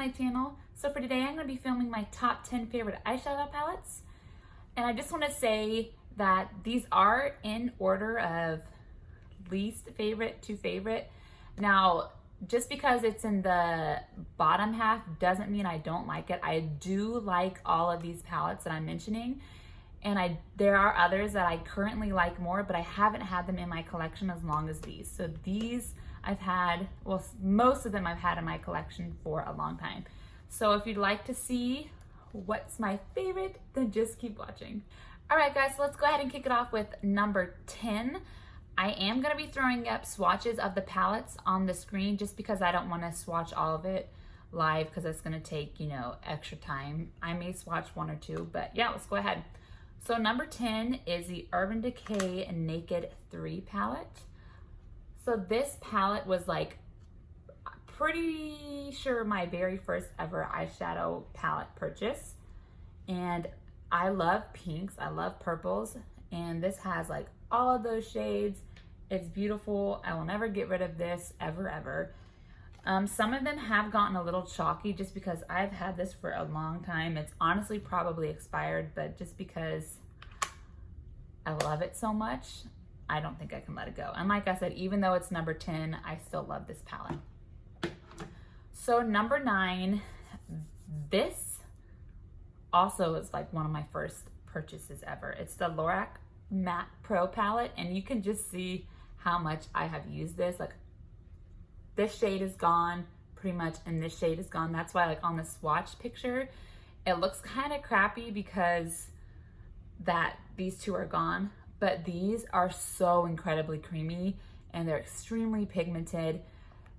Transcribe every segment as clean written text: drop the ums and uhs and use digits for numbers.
my channel. So for today I'm going to be filming my top 10 favorite eyeshadow palettes. And I just want to say that these are in order of least favorite to favorite. Now, just because it's in the bottom half doesn't mean I don't like it. I do like all of these palettes that I'm mentioning. And there are others that I currently like more, but I haven't had them in my collection as long as these. So these I've had, well, most of them I've had in my collection for a long time. So if you'd like to see what's my favorite, then just keep watching. All right, guys, so let's go ahead and kick it off with number 10. I am gonna be throwing up swatches of the palettes on the screen just because I don't wanna swatch all of it live because it's gonna take, you know, extra time. I may swatch one or two, but yeah, let's go ahead. So number 10 is the Urban Decay Naked 3 palette. So this palette was like pretty sure my very first ever eyeshadow palette purchase. And I love pinks, I love purples, and this has like all of those shades. It's beautiful. I will never get rid of this ever, ever. Some of them have gotten a little chalky just because I've had this for a long time. It's honestly probably expired, but just because I love it so much, I don't think I can let it go. And like I said, even though it's number 10, I still love this palette. So number 9, this also is like one of my first purchases ever. It's the Lorac Matte Pro palette, and you can just see how much I have used this. Like, this shade is gone pretty much, and this shade is gone. That's why, like, on the swatch picture, it looks kind of crappy because these two are gone, but these are so incredibly creamy and they're extremely pigmented.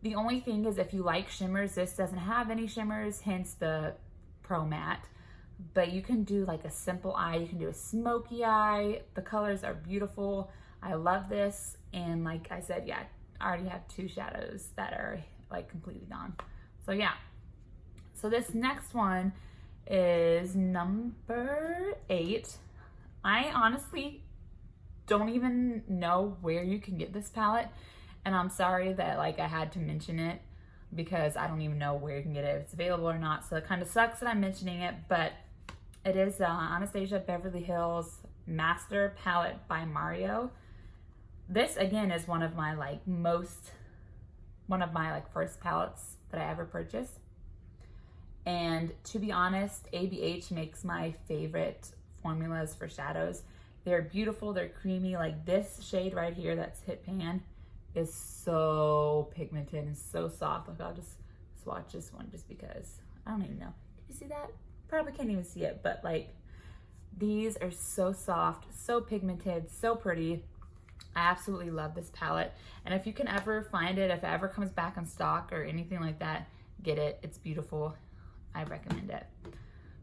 The only thing is, if you like shimmers, this doesn't have any shimmers, hence the Pro Matte. But you can do like a simple eye, you can do a smoky eye. The colors are beautiful. I love this. And like I said, yeah, I already have 2 shadows that are like completely gone. So yeah. So this next one is number 8. I honestly don't even know where you can get this palette. And I'm sorry that like I had to mention it because I don't even know where you can get it, if it's available or not. So it kind of sucks that I'm mentioning it, but it is Anastasia Beverly Hills Master Palette by Mario. This again is one of my like first palettes that I ever purchased. And to be honest, ABH makes my favorite formulas for shadows. They're beautiful, they're creamy. Like this shade right here, that's Hit Pan, is so pigmented and so soft. Like I'll just swatch this one just because I don't even know. Can you see that? Probably can't even see it, but like these are so soft, so pigmented, so pretty. I absolutely love this palette. And if you can ever find it, if it ever comes back in stock or anything like that, get it. It's beautiful. I recommend it.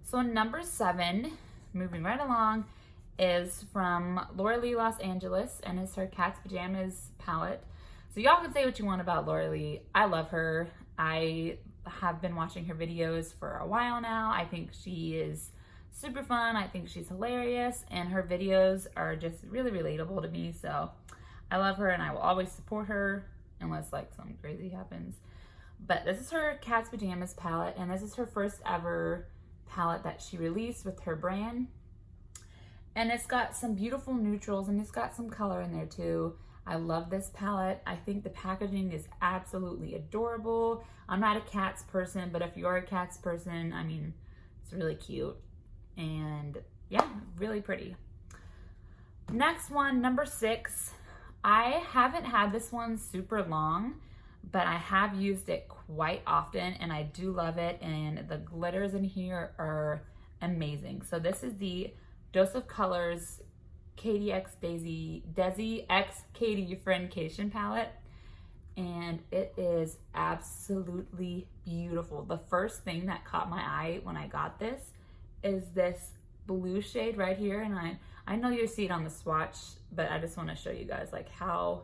So number 7, moving right along, is from Laura Lee Los Angeles, and it's her Cat's Pajamas palette. So y'all can say what you want about Laura Lee. I love her. I have been watching her videos for a while now. I think she is super fun. I think she's hilarious, and her videos are just really relatable to me. So I love her, and I will always support her unless like something crazy happens. But this is her Cat's Pajamas palette, and this is her first ever palette that she released with her brand. And it's got some beautiful neutrals, and it's got some color in there too. I love this palette. I think the packaging is absolutely adorable. I'm not a cats person, but if you're a cats person, I mean, it's really cute. And yeah, really pretty. Next one, number 6. I haven't had this one super long, but I have used it quite often, and I do love it. And the glitters in here are amazing. So this is the Dose of Colors Katie X Desi X Katie Friendcation palette, and it is absolutely beautiful. The first thing that caught my eye when I got this is this blue shade right here, and I know you see it on the swatch, but I just want to show you guys like how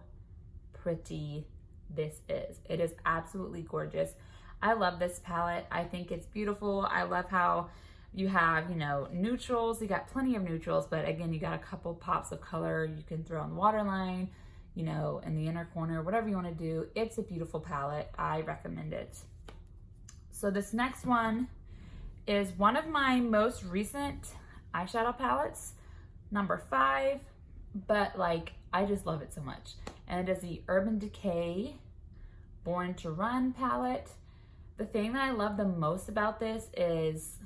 pretty this is. It is absolutely gorgeous. I love this palette. I think it's beautiful. I love how you have, you know, neutrals. You got plenty of neutrals, but again, you got a couple pops of color you can throw on the waterline, you know, in the inner corner, whatever you want to do. It's a beautiful palette. I recommend it. So this next one is one of my most recent eyeshadow palettes, number 5, but like I just love it so much. And it is the Urban Decay Born to Run palette. The thing that I love the most about this is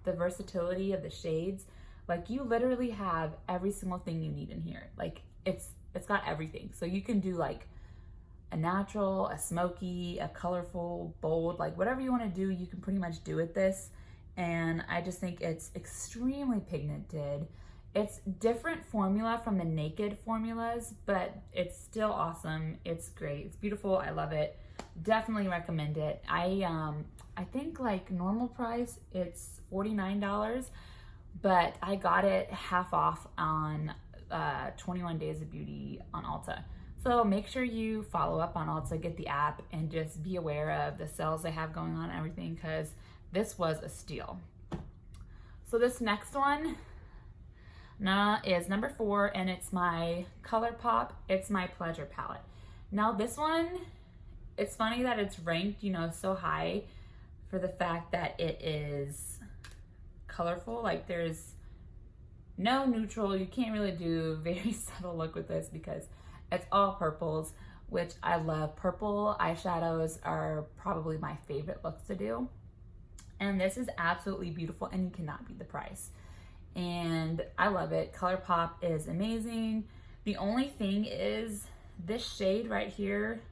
the versatility of the shades. Like you literally have every single thing you need in here. Like it's got everything. So you can do like a natural, a smoky, a colorful, bold, like whatever you want to do, you can pretty much do with this. And I just think it's extremely pigmented. It's different formula from the Naked formulas, but it's still awesome. It's great. It's beautiful. I love it. Definitely recommend it. I think like normal price, it's $49, but I got it half off on 21 Days of Beauty on Ulta. So make sure you follow up on Ulta, get the app, and just be aware of the sales they have going on and everything, because this was a steal. So this next one is number 4, and it's my Colourpop. It's my Pleasure palette. Now this one, it's funny that it's ranked, you know, so high for the fact that it is colorful. Like there's no neutral. You can't really do a very subtle look with this because it's all purples, which I love. Purple eyeshadows are probably my favorite looks to do. And this is absolutely beautiful, and you cannot beat the price. And I love it. Colourpop is amazing. The only thing is this shade right here,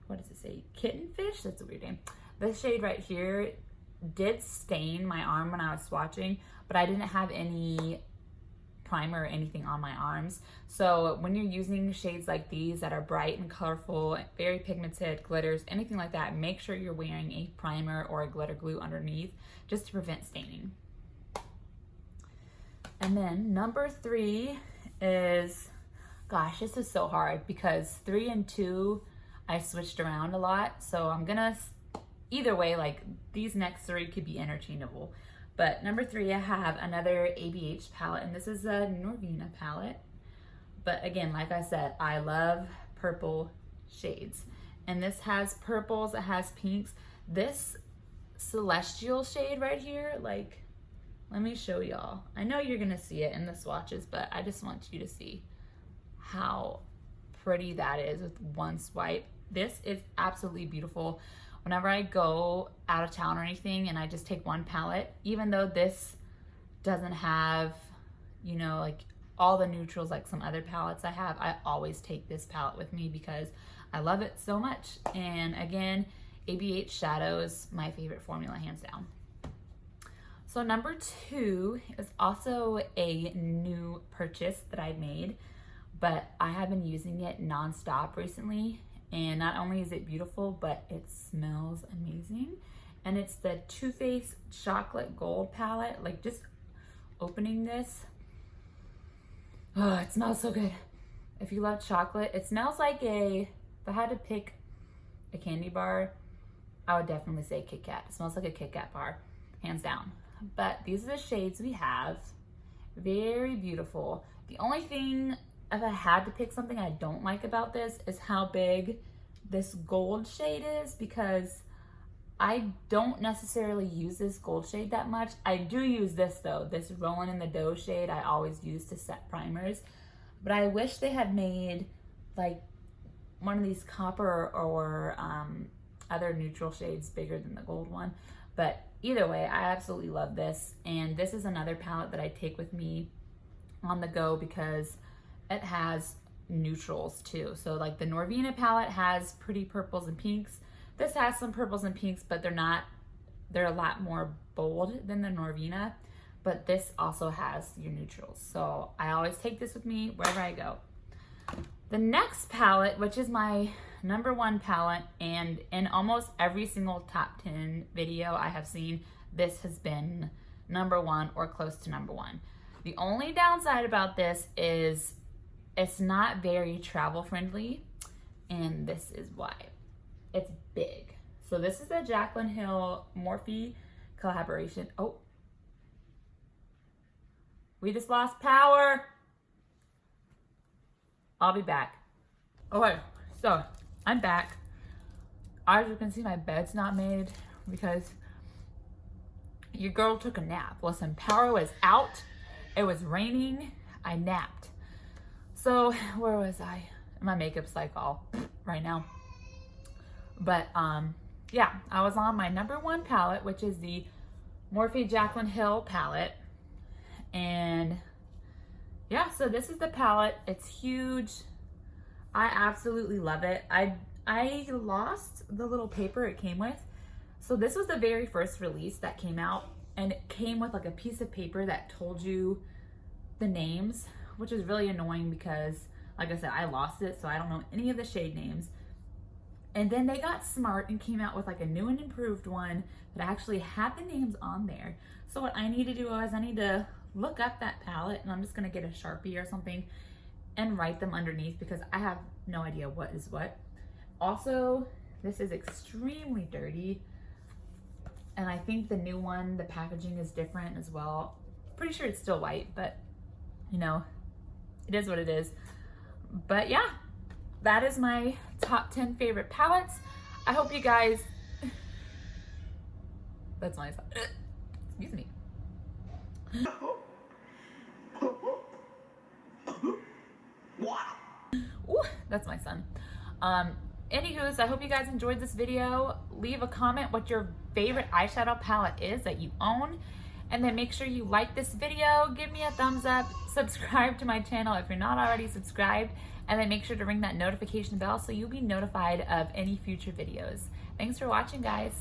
what does it say? Kittenfish? That's a weird name. This shade right here did stain my arm when I was swatching, but I didn't have any primer or anything on my arms. So when you're using shades like these that are bright and colorful, very pigmented, glitters, anything like that, make sure you're wearing a primer or a glitter glue underneath just to prevent staining. And then number 3 is, gosh, this is so hard because 3 and 2 I switched around a lot. So I'm gonna, either way, like these next 3 could be interchangeable. But number 3, I have another ABH palette, and this is a Norvina palette. But again, like I said, I love purple shades. And this has purples, it has pinks. This celestial shade right here, like, let me show y'all. I know you're gonna see it in the swatches, but I just want you to see how pretty that is with one swipe. This is absolutely beautiful. Whenever I go out of town or anything and I just take one palette, even though this doesn't have, you know, like all the neutrals like some other palettes I have, I always take this palette with me because I love it so much. And again, ABH Shadows, my favorite formula, hands down. So number 2 is also a new purchase that I made, but I have been using it nonstop recently. And not only is it beautiful, but it smells amazing. And it's the Too Faced Chocolate Gold palette. Like just opening this, oh, it smells so good. If you love chocolate, it smells like if I had to pick a candy bar, I would definitely say Kit Kat. It smells like a Kit Kat bar, hands down. But these are the shades we have. Very beautiful. The only thing, if I had to pick something I don't like about this, is how big this gold shade is, because I don't necessarily use this gold shade that much. I do use this though, this Rolling in the Dough shade I always use to set primers, but I wish they had made like one of these copper or other neutral shades bigger than the gold one. But either way, I absolutely love this. And this is another palette that I take with me on the go because it has neutrals too. So like the Norvina palette has pretty purples and pinks. This has some purples and pinks, but they're a lot more bold than the Norvina. But this also has your neutrals. So I always take this with me wherever I go. The next palette, which is my number 1 palette, and in almost every single top 10 video I have seen, this has been number 1 or close to number 1. The only downside about this is it's not very travel friendly, and this is why. It's big. So this is the Jaclyn Hill Morphe collaboration. Oh, we just lost power. I'll be back. Okay, so I'm back. as you can see, my bed's not made because your girl took a nap. Listen, power was out. It was raining. I napped. So where was I? My makeup's like all right now. But yeah, I was on my #1 palette, which is the Morphe Jaclyn Hill palette. And yeah, so this is the palette. It's huge. I absolutely love it. I lost the little paper it came with. So this was the very first release that came out, and it came with like a piece of paper that told you the names, which is really annoying because, like I said, I lost it, so I don't know any of the shade names. And then they got smart and came out with like a new and improved one that actually had the names on there. So what I need to do is I need to look up that palette, and I'm just gonna get a Sharpie or something and write them underneath because I have no idea what is what. Also, this is extremely dirty. And I think the new one, the packaging is different as well. Pretty sure it's still white, but you know, it is what it is. But yeah, that is my top 10 favorite palettes. I hope you guys, that's my son. Excuse me. Ooh, that's my son. Anywho's, I hope you guys enjoyed this video. Leave a comment what your favorite eyeshadow palette is that you own. And then make sure you like this video, give me a thumbs up, subscribe to my channel if you're not already subscribed, and then make sure to ring that notification bell so you'll be notified of any future videos. Thanks for watching, guys.